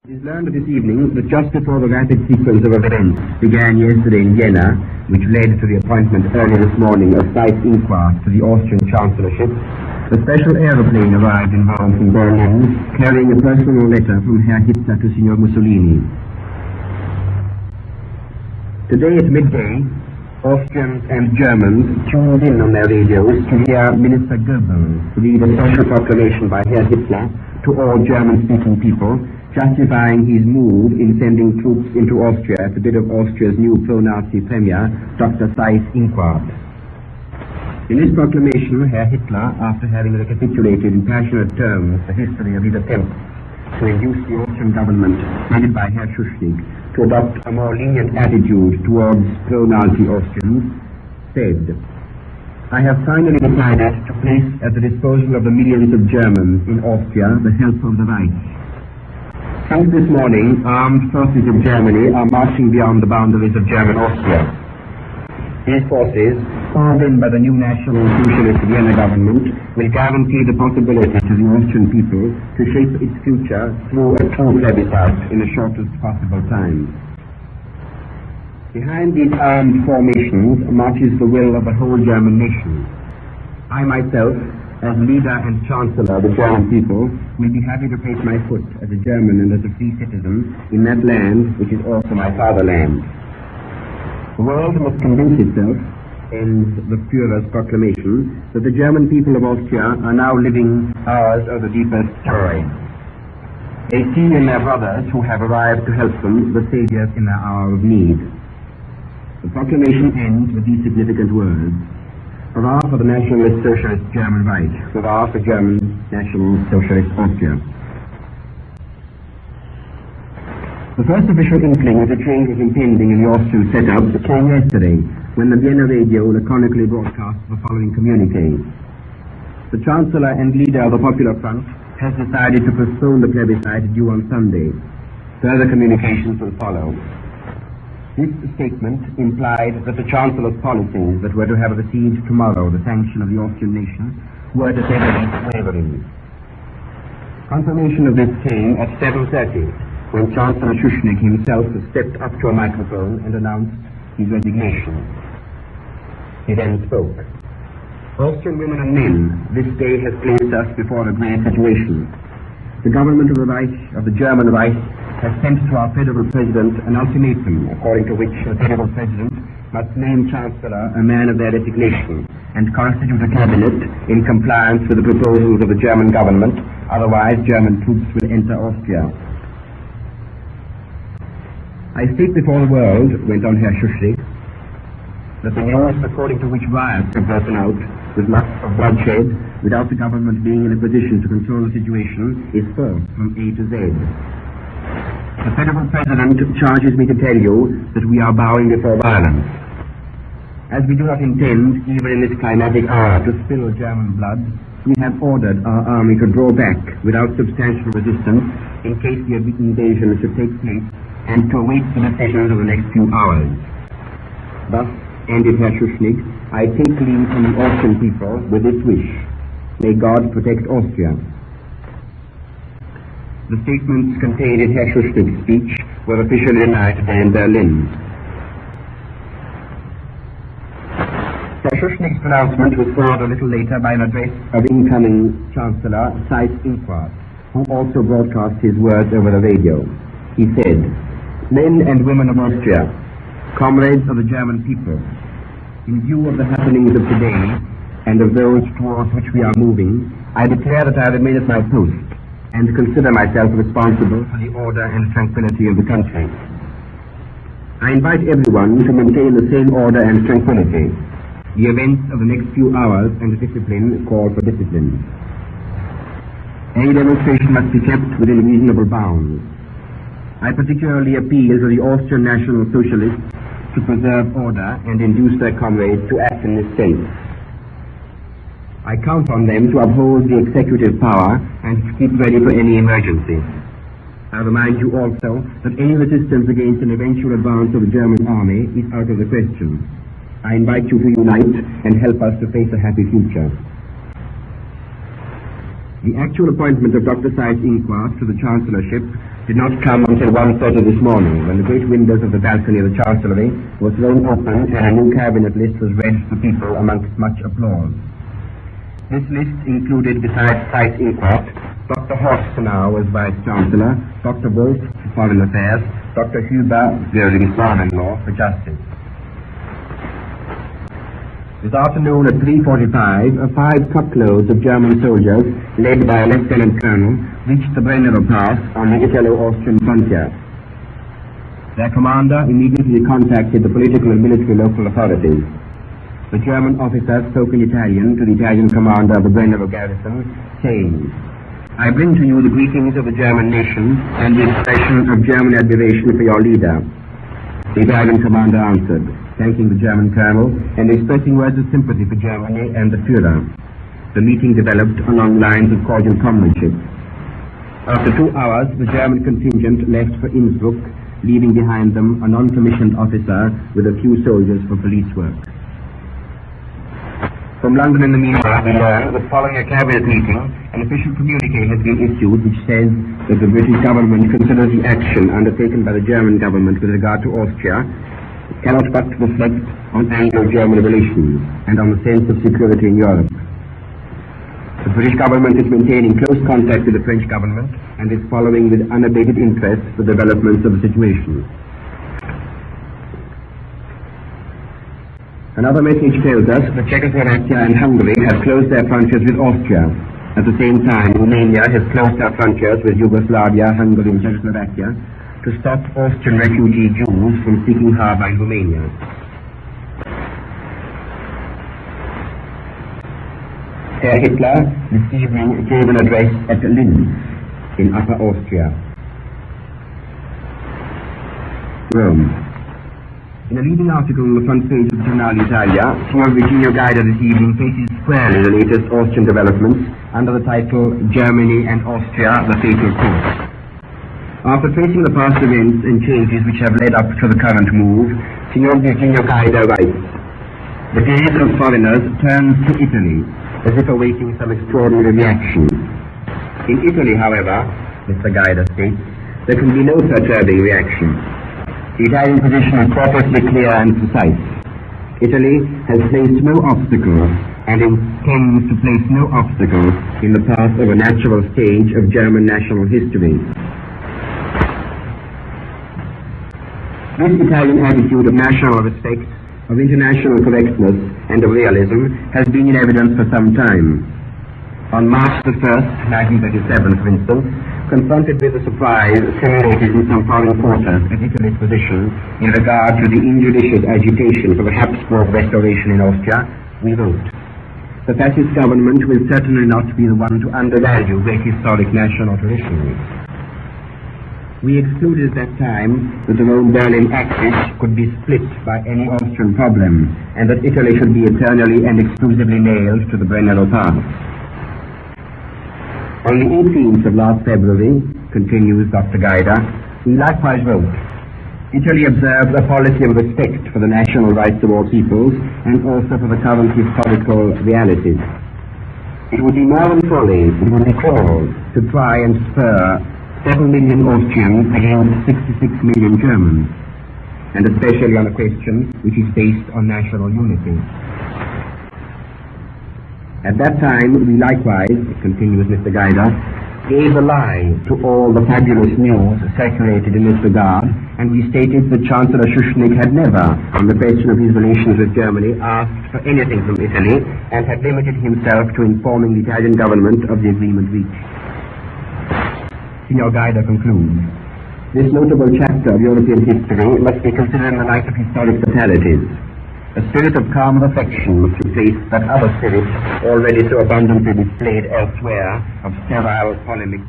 It is learned this evening that just before the rapid sequence of events began yesterday in Vienna, which led to the appointment early this morning of site inquest to the Austrian Chancellorship, a special aeroplane arrived in Rome from Berlin, carrying a personal letter from Herr Hitler to Signor Mussolini. Today at midday, Austrians and Germans tuned in on their radios to hear Minister Goebbels read a special proclamation by Herr Hitler to all German-speaking people, justifying his move in sending troops into Austria at the bid of Austria's new pro-Nazi premier, Dr. Seyss Inquart. In this proclamation, Herr Hitler, after having recapitulated in passionate terms the history of his attempts to induce the Austrian government, headed by Herr Schuschnigg, to adopt a more lenient attitude towards pro-Nazi Austrians, said, "I have finally decided to place at the disposal of the millions of Germans in Austria the help of the Reich. Since this morning, armed forces of Germany are marching beyond the boundaries of German Austria. These forces, called in by the new National Socialist Vienna government, will guarantee the possibility to the Austrian people to shape its future through a true plebiscite in the shortest possible time. Behind these armed formations marches the will of the whole German nation. I myself, as leader and chancellor of the German people, will be happy to place my foot as a German and as a free citizen in that land which is also my fatherland. The world must convince itself, ends the Führer's proclamation, that the German people of Austria are now living hours of the deepest joy. They see in their brothers who have arrived to help them the saviors in their hour of need." The proclamation ends with these significant words: "Hurrah for the Nationalist Socialist German Reich, hurrah for German National Socialist Austria." The first official inkling that a change was impending in the Austrian setup came yesterday, when the Vienna radio laconically broadcast the following communique: "The Chancellor and leader of the Popular Front has decided to postpone the plebiscite due on Sunday. Further communications will follow." This statement implied that the Chancellor's policies that were to have received tomorrow the sanction of the Austrian nation were to say the least wavering. Confirmation of this came at 7:30, when Chancellor Schuschnigg himself stepped up to a microphone and announced his resignation. He then spoke: "Austrian women and men, this day has placed us before a great situation. The government of the Reich, of the German Reich, has sent to our federal president an ultimatum, according to which the federal president must name chancellor a man of their designation and constitute a cabinet in compliance with the proposals of the German government, otherwise German troops will enter Austria. I state before the world," went on Herr Schuschnigg, "that the news according to which riots have broken out with lots of bloodshed, without the government being in a position to control the situation, is false from A to Z. The federal president charges me to tell you that we are bowing before violence. As we do not intend, even in this climatic hour, to spill German blood, we have ordered our army to draw back without substantial resistance in case the invasion should take place, and to await the decisions of the next few hours. Thus," ended Herr Schuschnigg, "I take leave from the Austrian people with this wish: may God protect Austria." The statements contained in Herr Schuschnigg's speech were officially denied today in Berlin. Herr Schuschnigg's pronouncement was followed a little later by an address of incoming Chancellor Seyss Inquart, who also broadcast his words over the radio. He said, "Men and women of Austria, comrades of the German people, in view of the happenings of today and of those towards which we are moving, I declare that I remain at my post and consider myself responsible for the order and tranquility of the country. I invite everyone to maintain the same order and tranquility. The events of the next few hours and the discipline call for discipline. Any demonstration must be kept within reasonable bounds. I particularly appeal to the Austrian National Socialists to preserve order and induce their comrades to act in this sense. I count on them to uphold the executive power and to keep ready for any emergency. I remind you also that any resistance against an eventual advance of the German army is out of the question. I invite you to unite and help us to face a happy future." The actual appointment of Dr. Seyss-Inquart to the Chancellorship did not come until 1:30 this morning, when the great windows of the balcony of the Chancellery were thrown open and a new cabinet list was read to the people amongst much applause. This list included, besides Seyss-Inquart, Dr. Horstenau as Vice-Chancellor, Dr. Wolf for Foreign Affairs, Dr. Huber, Göring's son-in-law, for Justice. This afternoon at 3:45, 5 truckloads of German soldiers, led by a lieutenant colonel, reached the Brennero Pass on the Italo-Austrian frontier. Their commander immediately contacted the political and military local authorities. The German officer spoke in Italian to the Italian commander of the Brennero garrison, saying, "I bring to you the greetings of the German nation and the expression of German admiration for your leader." The Italian commander answered, thanking the German colonel and expressing words of sympathy for Germany and the Führer. The meeting developed along lines of cordial comradeship. After 2 hours, the German contingent left for Innsbruck, leaving behind them a non-commissioned officer with a few soldiers for police work. From London in the meanwhile, we learn that following a cabinet meeting, an official communique has been issued which says that the British government considers the action undertaken by the German government with regard to Austria cannot but reflect on Anglo-German relations and on the sense of security in Europe. The British government is maintaining close contact with the French government and is following with unabated interest the developments of the situation. Another message tells us that Czechoslovakia and Hungary have closed their frontiers with Austria. At the same time, Romania has closed her frontiers with Yugoslavia, Hungary and Czechoslovakia to stop Austrian refugee Jews from seeking harbour in Romania. Herr Hitler this evening gave an address at Linz in Upper Austria. Rome. In a leading article on the front page of the Giornale Italia, Signor Virginio Gaida this evening faces squarely the latest Austrian developments under the title Germany and Austria, the Fatal Course. After tracing the past events and changes which have led up to the current move, Signor Virginio Gaida writes, "The gaze of foreigners turns to Italy, as if awaiting some extraordinary reaction. In Italy, however, Mr. Gaida states, there can be no perturbing reaction. The Italian position is perfectly clear and precise. Italy has placed no obstacles and intends to place no obstacles in the path of a natural stage of German national history." This Italian attitude of national respect, of international correctness and of realism has been in evidence for some time. On March the 1st, 1937, for instance, confronted with the surprise simulated in some foreign quarters at Italy's position in regard to the injudicious agitation for the Habsburg restoration in Austria, we wrote, "The fascist government will certainly not be the one to undervalue great historic national traditions." We excluded at that time that the Rome-Berlin axis could be split by any Austrian problem, and that Italy should be eternally and exclusively nailed to the Brennero Pass. On the 18th of last February, continues Dr. Gaida, he likewise wrote, "Italy observes a policy of respect for the national rights of all peoples and also for the current historical realities. It would be more than folly, it would be cruel to try and spur 7 million Austrians against 66 million Germans, and especially on a question which is based on national unity. At that time, we likewise," continues Mr. Gaida, "gave a lie to all the fabulous news circulated in this regard, and we stated that Chancellor Schuschnigg had never, on the question of his relations with Germany, asked for anything from Italy, and had limited himself to informing the Italian government of the agreement reached." Signor Gaida concludes, "This notable chapter of European history must be considered in the light of historic fatalities. A spirit of calm reflection must replace that other spirit already so abundantly displayed elsewhere of sterile polemics